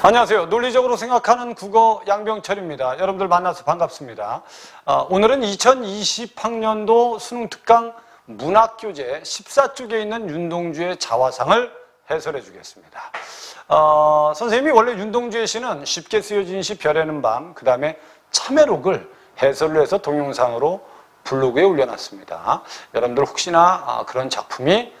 안녕하세요. 논리적으로 생각하는 국어 양병철입니다. 여러분들 만나서 반갑습니다. 오늘은 2020학년도 수능특강 문학교재 14쪽에 있는 윤동주의 자화상을 해설해 주겠습니다. 선생님이 원래 윤동주의 시는 쉽게 쓰여진 시 별에는 밤, 그 다음에 참회록을 해설을 해서 동영상으로 블로그에 올려놨습니다. 여러분들 혹시나 그런 작품이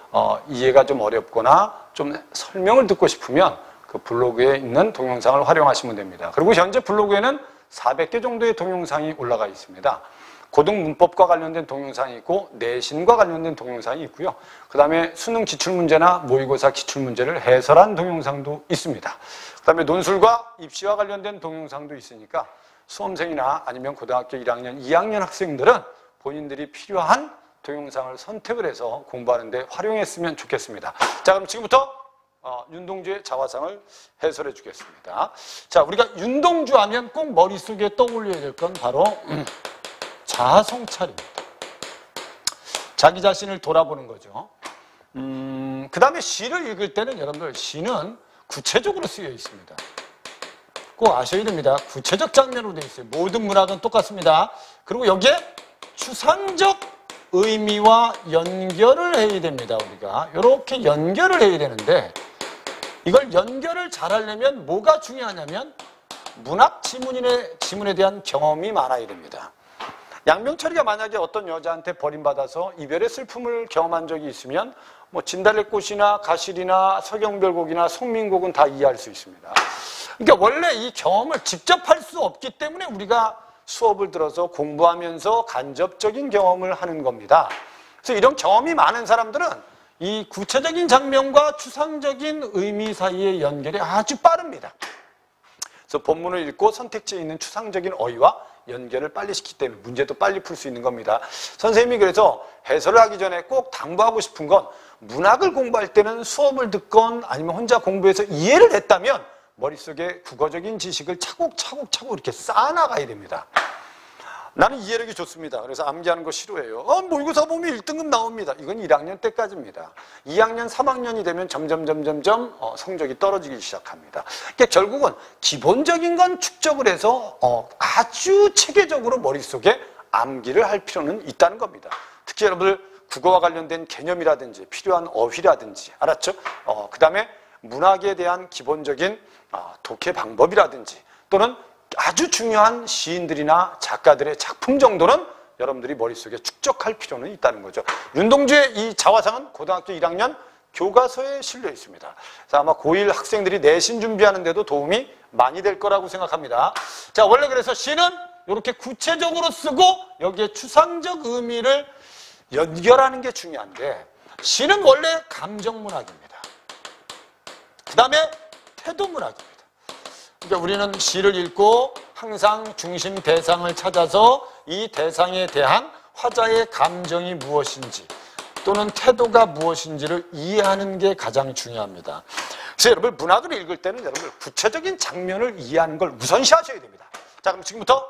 이해가 좀 어렵거나 좀 설명을 듣고 싶으면 그 블로그에 있는 동영상을 활용하시면 됩니다. 그리고 현재 블로그에는 400개 정도의 동영상이 올라가 있습니다. 고등 문법과 관련된 동영상이 있고 내신과 관련된 동영상이 있고요. 그 다음에 수능 기출문제나 모의고사 기출문제를 해설한 동영상도 있습니다. 그 다음에 논술과 입시와 관련된 동영상도 있으니까 수험생이나 아니면 고등학교 1학년, 2학년 학생들은 본인들이 필요한 동영상을 선택을 해서 공부하는 데 활용했으면 좋겠습니다. 자, 그럼 지금부터 윤동주의 자화상을 해설해 주겠습니다. 자, 우리가 윤동주 하면 꼭 머릿속에 떠올려야 될 건 바로 자아성찰입니다. 자기 자신을 돌아보는 거죠. 그 다음에 시를 읽을 때는 여러분들 시는 구체적으로 쓰여 있습니다. 꼭 아셔야 됩니다. 구체적 장면으로 되어 있어요. 모든 문학은 똑같습니다. 그리고 여기에 추상적 의미와 연결을 해야 됩니다. 우리가 이렇게 연결을 해야 되는데 이걸 연결을 잘 하려면 뭐가 중요하냐면 문학 지문에 대한 경험이 많아야 됩니다. 양병철이가 만약에 어떤 여자한테 버림받아서 이별의 슬픔을 경험한 적이 있으면 뭐 진달래꽃이나 가실이나 서경별곡이나 송민곡은 다 이해할 수 있습니다. 그러니까 원래 이 경험을 직접 할 수 없기 때문에 우리가 수업을 들어서 공부하면서 간접적인 경험을 하는 겁니다. 그래서 이런 경험이 많은 사람들은 이 구체적인 장면과 추상적인 의미 사이의 연결이 아주 빠릅니다. 그래서 본문을 읽고 선택지에 있는 추상적인 어휘와 연결을 빨리 시키기 때문에 문제도 빨리 풀 수 있는 겁니다. 선생님이 그래서 해설을 하기 전에 꼭 당부하고 싶은 건 문학을 공부할 때는 수업을 듣건 아니면 혼자 공부해서 이해를 했다면 머릿속에 국어적인 지식을 차곡차곡 이렇게 쌓아나가야 됩니다. 나는 이해력이 좋습니다. 그래서 암기하는 거 싫어해요. 모의고사 보면 1등급 나옵니다. 이건 1학년 때까지입니다. 2학년, 3학년이 되면 점점 성적이 떨어지기 시작합니다. 그러니까 결국은 기본적인 건 축적을 해서 아주 체계적으로 머릿속에 암기를 할 필요는 있다는 겁니다. 특히 여러분들 국어와 관련된 개념이라든지 필요한 어휘라든지 알았죠? 그 다음에 문학에 대한 기본적인 독해 방법이라든지 또는 아주 중요한 시인들이나 작가들의 작품 정도는 여러분들이 머릿속에 축적할 필요는 있다는 거죠. 윤동주의 이 자화상은 고등학교 1학년 교과서에 실려 있습니다. 그래서 아마 고1 학생들이 내신 준비하는데도 도움이 많이 될 거라고 생각합니다. 자, 원래 그래서 시는 이렇게 구체적으로 쓰고 여기에 추상적 의미를 연결하는 게 중요한데 시는 원래 감정문학입니다. 그 다음에 태도문학입니다. 그러니까 우리는 시를 읽고 항상 중심 대상을 찾아서 이 대상에 대한 화자의 감정이 무엇인지 또는 태도가 무엇인지를 이해하는 게 가장 중요합니다. 그래서 여러분 문학을 읽을 때는 여러분 구체적인 장면을 이해하는 걸 우선시하셔야 됩니다. 자, 그럼 지금부터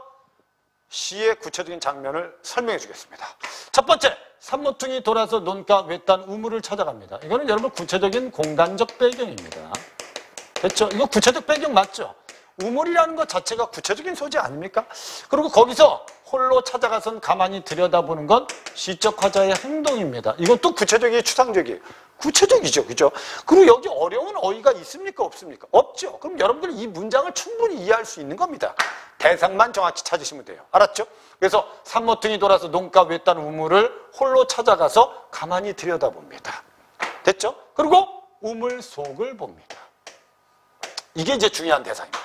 시의 구체적인 장면을 설명해 주겠습니다. 첫 번째, 산모퉁이 돌아서 논가 외딴 우물을 찾아갑니다. 이거는 여러분 구체적인 공간적 배경입니다. 됐죠? 이거 구체적 배경 맞죠? 우물이라는 것 자체가 구체적인 소재 아닙니까? 그리고 거기서 홀로 찾아가선 가만히 들여다보는 건 시적 화자의 행동입니다. 이것도 구체적이에요, 추상적이에요? 구체적이죠, 그죠? 그리고 여기 어려운 어휘가 있습니까, 없습니까? 없죠. 그럼 여러분들 이 문장을 충분히 이해할 수 있는 겁니다. 대상만 정확히 찾으시면 돼요. 알았죠? 그래서 산모퉁이 돌아서 논가 외딴 우물을 홀로 찾아가서 가만히 들여다봅니다. 됐죠? 그리고 우물 속을 봅니다. 이게 이제 중요한 대상입니다.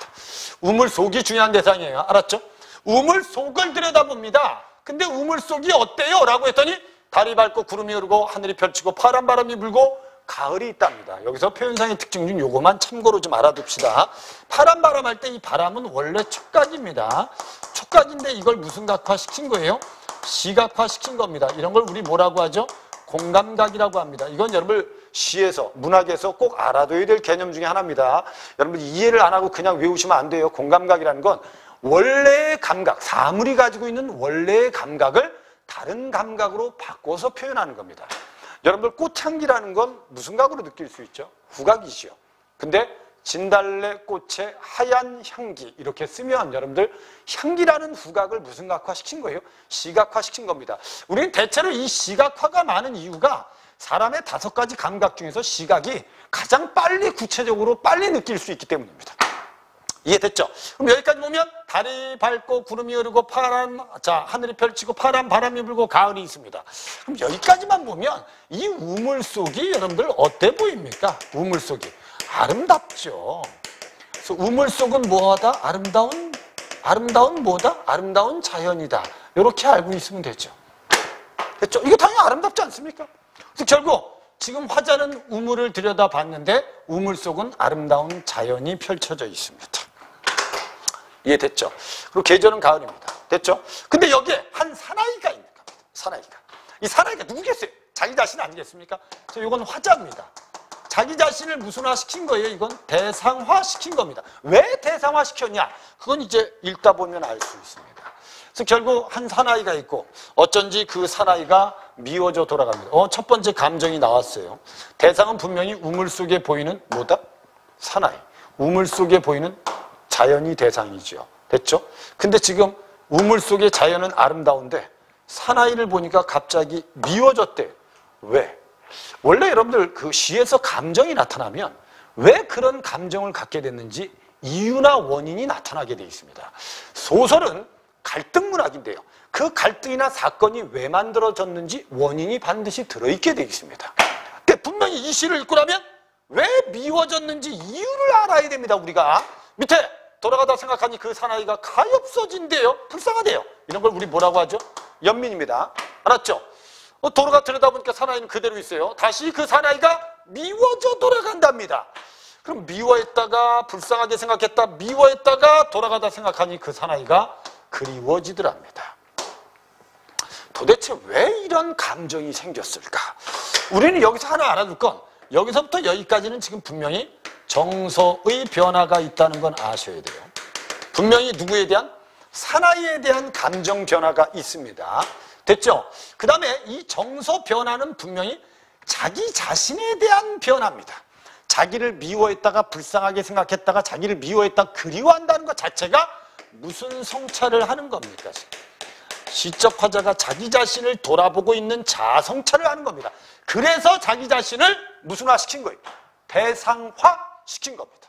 우물 속이 중요한 대상이에요. 알았죠? 우물 속을 들여다봅니다. 근데 우물 속이 어때요? 라고 했더니 달이 밝고 구름이 흐르고 하늘이 펼치고 파란 바람이 불고 가을이 있답니다. 여기서 표현상의 특징 중 요거만 참고로 좀 알아둡시다. 파란 바람 할 때 이 바람은 원래 촉각입니다. 촉각인데 이걸 무슨 각화시킨 거예요? 시각화시킨 겁니다. 이런 걸 우리 뭐라고 하죠? 공감각이라고 합니다. 이건 여러분 시에서, 문학에서 꼭 알아둬야 될 개념 중에 하나입니다. 여러분 이해를 안 하고 그냥 외우시면 안 돼요. 공감각이라는 건 원래의 감각, 사물이 가지고 있는 원래의 감각을 다른 감각으로 바꿔서 표현하는 겁니다. 여러분들 꽃향기라는 건 무슨 각으로 느낄 수 있죠? 후각이지요. 근데 진달래꽃의 하얀 향기 이렇게 쓰면 여러분들 향기라는 후각을 무슨 각화시킨 거예요? 시각화시킨 겁니다. 우리는 대체로 이 시각화가 많은 이유가 사람의 5가지 감각 중에서 시각이 가장 빨리 구체적으로 빨리 느낄 수 있기 때문입니다. 이해됐죠? 그럼 여기까지 보면 달이 밝고 구름이 흐르고 하늘이 펼치고 파란 바람이 불고 가을이 있습니다. 그럼 여기까지만 보면 이 우물 속이 여러분들 어때 보입니까? 우물 속이 아름답죠. 그래서 우물 속은 뭐하다? 아름다운 뭐다? 아름다운 자연이다. 이렇게 알고 있으면 되죠. 됐죠? 이거 당연히 아름답지 않습니까? 그래서 결국 지금 화자는 우물을 들여다봤는데 우물 속은 아름다운 자연이 펼쳐져 있습니다. 이해됐죠? 그리고 계절은 가을입니다. 됐죠? 근데 여기에 한 사나이가 있는 겁니다. 사나이가. 이 사나이가 누구겠어요? 자기 자신 아니겠습니까? 이건 화자입니다. 자기 자신을 무슨화 시킨 거예요? 이건 대상화 시킨 겁니다. 왜 대상화 시켰냐? 그건 이제 읽다 보면 알 수 있습니다. 그래서 결국 한 사나이가 있고 어쩐지 그 사나이가 미워져 돌아갑니다. 첫 번째 감정이 나왔어요. 대상은 분명히 우물 속에 보이는 뭐다? 사나이. 우물 속에 보이는 자연이 대상이죠. 됐죠? 근데 지금 우물 속의 자연은 아름다운데 사나이를 보니까 갑자기 미워졌대. 왜? 원래 여러분들 그 시에서 감정이 나타나면 왜 그런 감정을 갖게 됐는지 이유나 원인이 나타나게 되어 있습니다. 소설은 갈등 문학인데요. 그 갈등이나 사건이 왜 만들어졌는지 원인이 반드시 들어있게 되어 있습니다. 근데 분명히 이 시를 읽고 나면 왜 미워졌는지 이유를 알아야 됩니다. 우리가 밑에 돌아가다 생각하니 그 사나이가 가엾어진대요. 불쌍하대요. 이런 걸 우리 뭐라고 하죠? 연민입니다. 알았죠? 돌아가 들여다보니까 사나이는 그대로 있어요. 다시 그 사나이가 미워져 돌아간답니다. 그럼 미워했다가 불쌍하게 생각했다, 미워했다가 돌아가다 생각하니 그 사나이가 그리워지더랍니다. 도대체 왜 이런 감정이 생겼을까? 우리는 여기서 하나 알아둘 건 여기서부터 여기까지는 지금 분명히 정서의 변화가 있다는 건 아셔야 돼요. 분명히 누구에 대한? 사나이에 대한 감정 변화가 있습니다. 됐죠? 그 다음에 이 정서 변화는 분명히 자기 자신에 대한 변화입니다. 자기를 미워했다가 불쌍하게 생각했다가 자기를 미워했다가 그리워한다는 것 자체가 무슨 성찰을 하는 겁니까? 시적 화자가 자기 자신을 돌아보고 있는 자아 성찰을 하는 겁니다. 그래서 자기 자신을 무슨화 시킨 거예요? 대상화 시킨 겁니다.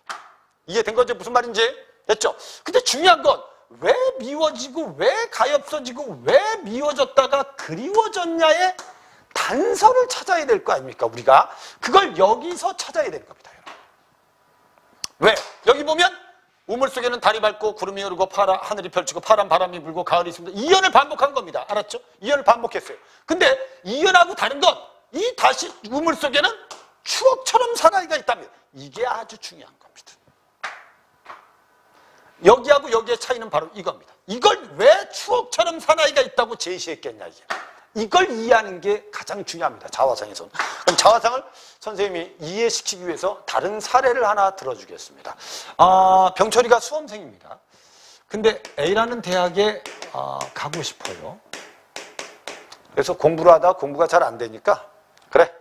이해된 거죠? 무슨 말인지? 됐죠? 근데 중요한 건 왜 미워지고 왜 가엾어지고 왜 미워졌다가 그리워졌냐의 단서를 찾아야 될 거 아닙니까? 우리가 그걸 여기서 찾아야 될 겁니다. 왜? 여기 보면 우물 속에는 달이 밝고 구름이 흐르고 하늘이 펼치고 파란 바람이 불고 가을이 있습니다. 이연을 반복한 겁니다. 알았죠? 이연을 반복했어요. 근데 이연하고 다른 건 이 다시 우물 속에는 추억처럼 사나이가 있답니다. 이게 아주 중요한 겁니다. 여기하고 여기의 차이는 바로 이겁니다. 이걸 왜 추억처럼 사나이가 있다고 제시했겠냐 이게. 이걸 이해하는 게 가장 중요합니다. 자화상에서는. 그럼 자화상을 선생님이 이해시키기 위해서 다른 사례를 하나 들어주겠습니다. 병철이가 수험생입니다. 근데 A라는 대학에 가고 싶어요. 그래서 공부를 하다 공부가 잘 안 되니까 그래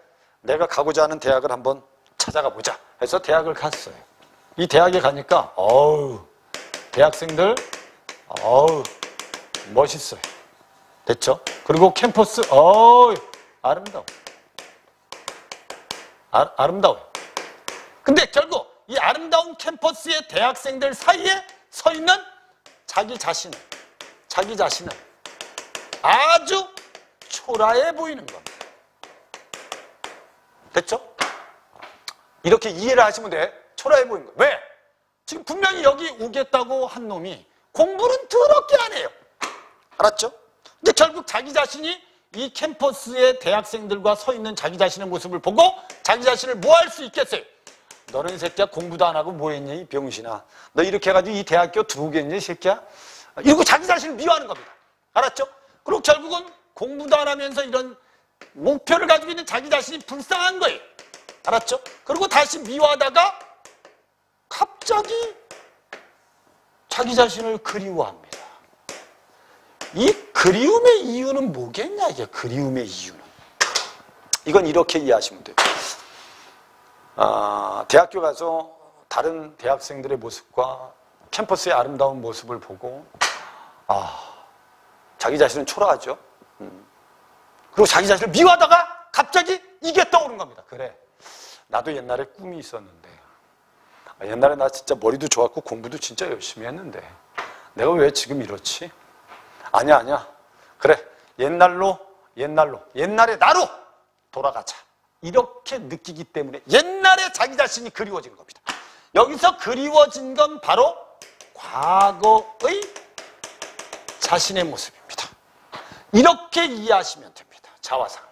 내가 가고자 하는 대학을 한번 찾아가 보자 해서 대학을 갔어요. 이 대학에 가니까 대학생들 멋있어요. 됐죠? 그리고 캠퍼스 아름다워. 아름다워요. 근데 결국 이 아름다운 캠퍼스의 대학생들 사이에 서 있는 자기 자신은 아주 초라해 보이는 겁니다. 됐죠? 이렇게 이해를 하시면 돼. 초라해 보이는 거예요. 왜? 지금 분명히 여기 오겠다고 한 놈이 공부는 더럽게 안 해요. 알았죠? 근데 결국 자기 자신이 이 캠퍼스의 대학생들과 서 있는 자기 자신의 모습을 보고 자기 자신을 뭐 할 수 있겠어요? 너는 이 새끼야 공부도 안 하고 뭐 했냐 이 병신아. 너 이렇게 해가지고 이 대학교 들어오겠냐 이 새끼야. 이러고 자기 자신을 미워하는 겁니다. 알았죠? 그리고 결국은 공부도 안 하면서 이런 목표를 가지고 있는 자기 자신이 불쌍한 거예요. 알았죠? 그리고 다시 미워하다가 갑자기 자기 자신을 그리워합니다. 이 그리움의 이유는 뭐겠냐 이게 그리움의 이유는. 이건 이렇게 이해하시면 돼요. 대학교 가서 다른 대학생들의 모습과 캠퍼스의 아름다운 모습을 보고 자기 자신은 초라하죠. 그리고 자기 자신을 미워하다가 갑자기 이게 떠오른 겁니다. 그래, 나도 옛날에 꿈이 있었는데, 옛날에 나 진짜 머리도 좋았고 공부도 진짜 열심히 했는데 내가 왜 지금 이렇지? 아니야. 그래, 옛날의 나로 돌아가자. 이렇게 느끼기 때문에 옛날에 자기 자신이 그리워지는 겁니다. 여기서 그리워진 건 바로 과거의 자신의 모습입니다. 이렇게 이해하시면 됩니다. 자화상.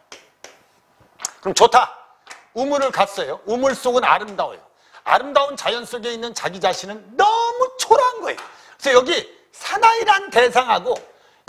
그럼 좋다. 우물을 갔어요. 우물 속은 아름다워요. 아름다운 자연 속에 있는 자기 자신은 너무 초라한 거예요. 그래서 여기 사나이란 대상하고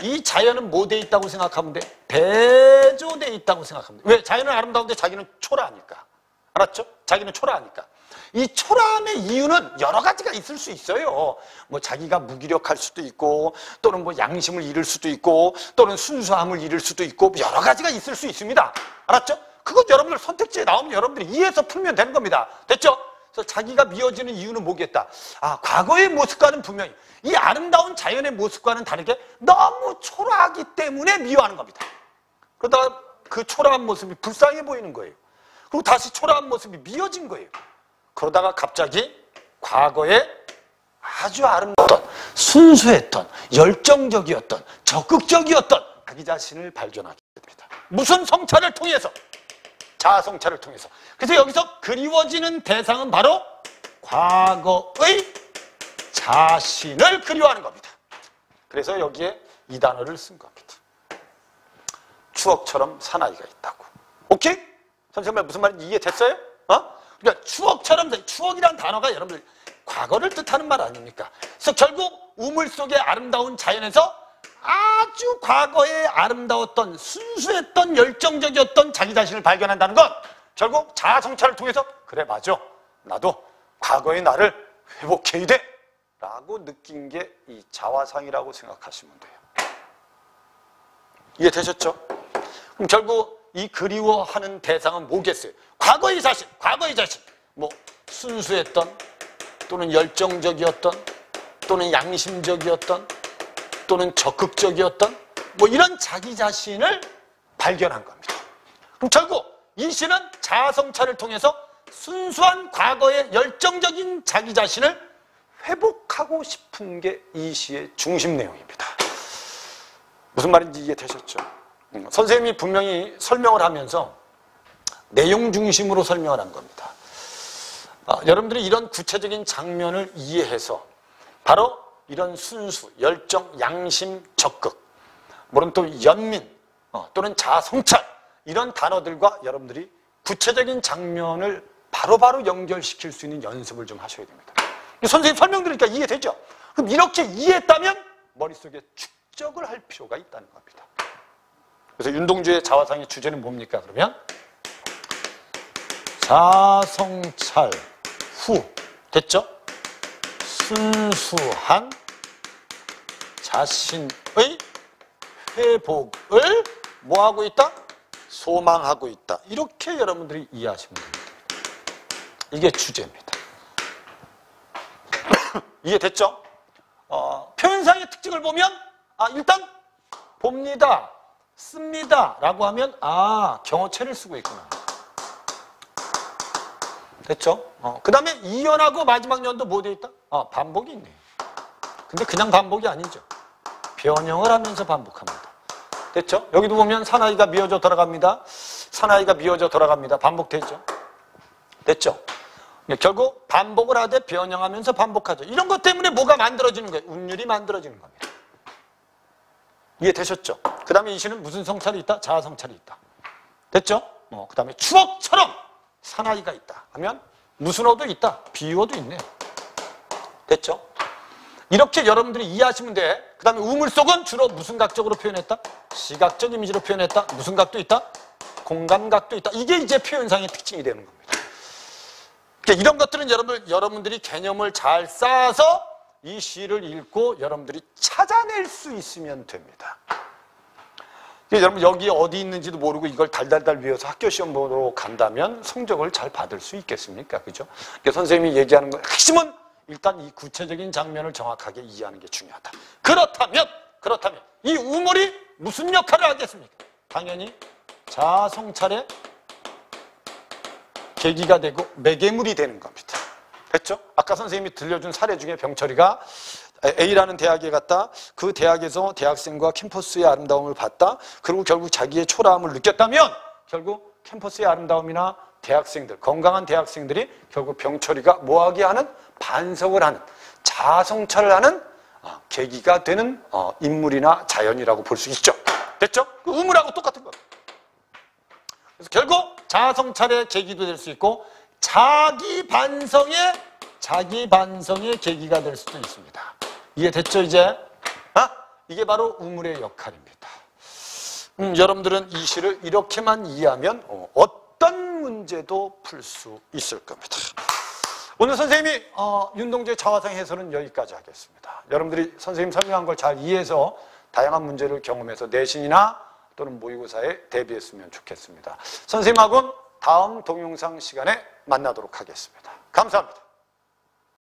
이 자연은 뭐 돼 있다고 생각하면 돼? 대조돼 있다고 생각하면 돼. 왜? 자연은 아름다운데 자기는 초라하니까. 알았죠? 자기는 초라하니까. 이 초라함의 이유는 여러 가지가 있을 수 있어요. 뭐 자기가 무기력할 수도 있고, 또는 뭐 양심을 잃을 수도 있고, 또는 순수함을 잃을 수도 있고, 여러 가지가 있을 수 있습니다. 알았죠? 그것 여러분들 선택지에 나오면 여러분들이 이해해서 풀면 되는 겁니다. 됐죠? 그래서 자기가 미워지는 이유는 뭐겠다? 과거의 모습과는 분명히 이 아름다운 자연의 모습과는 다르게 너무 초라하기 때문에 미워하는 겁니다. 그러다가 그 초라한 모습이 불쌍해 보이는 거예요. 그리고 다시 초라한 모습이 미워진 거예요. 그러다가 갑자기 과거에 아주 아름다웠던, 순수했던, 열정적이었던, 적극적이었던 자기 자신을 발견하게 됩니다. 무슨 성찰을 통해서? 자아성찰을 통해서. 그래서 여기서 그리워지는 대상은 바로 과거의 자신을 그리워하는 겁니다. 그래서 여기에 이 단어를 쓴 겁니다. 추억처럼 사나이가 있다고. 오케이? 선생님 무슨 말인지 이해됐어요? 그러니까 추억처럼, 추억이란 단어가 여러분들 과거를 뜻하는 말 아닙니까? 그래서 결국 우물 속의 아름다운 자연에서 아주 과거에 아름다웠던, 순수했던, 열정적이었던 자기 자신을 발견한다는 건 결국 자아성찰을 통해서 그래, 맞아, 나도 과거의 나를 회복해야 돼 라고 느낀 게 이 자화상이라고 생각하시면 돼요. 이해되셨죠? 그럼 결국 이 그리워하는 대상은 뭐겠어요? 과거의 자신. 뭐 순수했던, 또는 열정적이었던, 또는 양심적이었던, 또는 적극적이었던, 뭐 이런 자기 자신을 발견한 겁니다. 그럼 결국 이 시는 자아성찰을 통해서 순수한 과거의 열정적인 자기 자신을 회복하고 싶은 게 이 시의 중심 내용입니다. 무슨 말인지 이해되셨죠? 선생님이 분명히 설명을 하면서 내용 중심으로 설명을 한 겁니다. 여러분들이 이런 구체적인 장면을 이해해서 바로 이런 순수, 열정, 양심, 적극, 물론 또 연민, 또는 자아성찰 이런 단어들과 여러분들이 구체적인 장면을 바로바로 연결시킬 수 있는 연습을 좀 하셔야 됩니다. 선생님 설명 드리니까 이해되죠? 그럼 이렇게 이해했다면 머릿속에 축적을 할 필요가 있다는 겁니다. 그래서 윤동주의 자화상의 주제는 뭡니까? 그러면 자아성찰 후, 됐죠? 순수한 자신의 회복을 뭐하고 있다? 소망하고 있다. 이렇게 여러분들이 이해하시면 됩니다. 이게 주제입니다. 이해됐죠? 표현상의 특징을 보면 일단 봅니다, 씁니다 라고 하면 경어체를 쓰고 있구나. 됐죠? 그 다음에 이연하고 마지막 연도 뭐 돼 있다? 반복이 있네. 근데 그냥 반복이 아니죠. 변형을 하면서 반복합니다. 됐죠? 여기도 보면 사나이가 미어져 돌아갑니다. 사나이가 미어져 돌아갑니다. 반복되죠? 됐죠? 결국 반복을 하되 변형하면서 반복하죠. 이런 것 때문에 뭐가 만들어지는 거예요? 운율이 만들어지는 겁니다. 이해되셨죠? 그 다음에 이 시는 무슨 성찰이 있다? 자아성찰이 있다. 됐죠? 그 다음에 추억처럼 사나이가 있다 하면 무슨 어도 있다? 비유어도 있네. 됐죠? 이렇게 여러분들이 이해하시면 돼. 그 다음에 우물 속은 주로 무슨 각적으로 표현했다? 시각적 이미지로 표현했다. 무슨 각도 있다? 공간각도 있다. 이게 이제 표현상의 특징이 되는 겁니다. 그러니까 이런 것들은 여러분들이 개념을 잘 쌓아서 이 시를 읽고 여러분들이 찾아낼 수 있으면 됩니다. 여러분 여기 어디 있는지도 모르고 이걸 달달달 외워서 학교 시험 보러 간다면 성적을 잘 받을 수 있겠습니까? 그죠? 그러니까 선생님이 얘기하는 거 핵심은 일단 이 구체적인 장면을 정확하게 이해하는 게 중요하다. 그렇다면 이 우물이 무슨 역할을 하겠습니까? 당연히 자아성찰의 계기가 되고 매개물이 되는 겁니다. 됐죠? 아까 선생님이 들려준 사례 중에 병철이가 A라는 대학에 갔다. 그 대학에서 대학생과 캠퍼스의 아름다움을 봤다. 그리고 결국 자기의 초라함을 느꼈다면 결국 캠퍼스의 아름다움이나 대학생들, 건강한 대학생들이 결국 병철이가 뭐하게 하는? 반성을 하는, 자아성찰을 하는 계기가 되는 인물이나 자연이라고 볼 수 있죠. 됐죠? 그 우물하고 똑같은 겁니다. 그래서 결국 자아성찰의 계기도 될 수 있고 자기 반성의 계기가 될 수도 있습니다. 이해됐죠, 이제? 이게 바로 우물의 역할입니다. 여러분들은 이 시를 이렇게만 이해하면 어떤 문제도 풀 수 있을 겁니다. 오늘 선생님이 윤동주의 자화상 해설은 여기까지 하겠습니다. 여러분들이 선생님 설명한 걸 잘 이해해서 다양한 문제를 경험해서 내신이나 또는 모의고사에 대비했으면 좋겠습니다. 선생님하고는 다음 동영상 시간에 만나도록 하겠습니다. 감사합니다.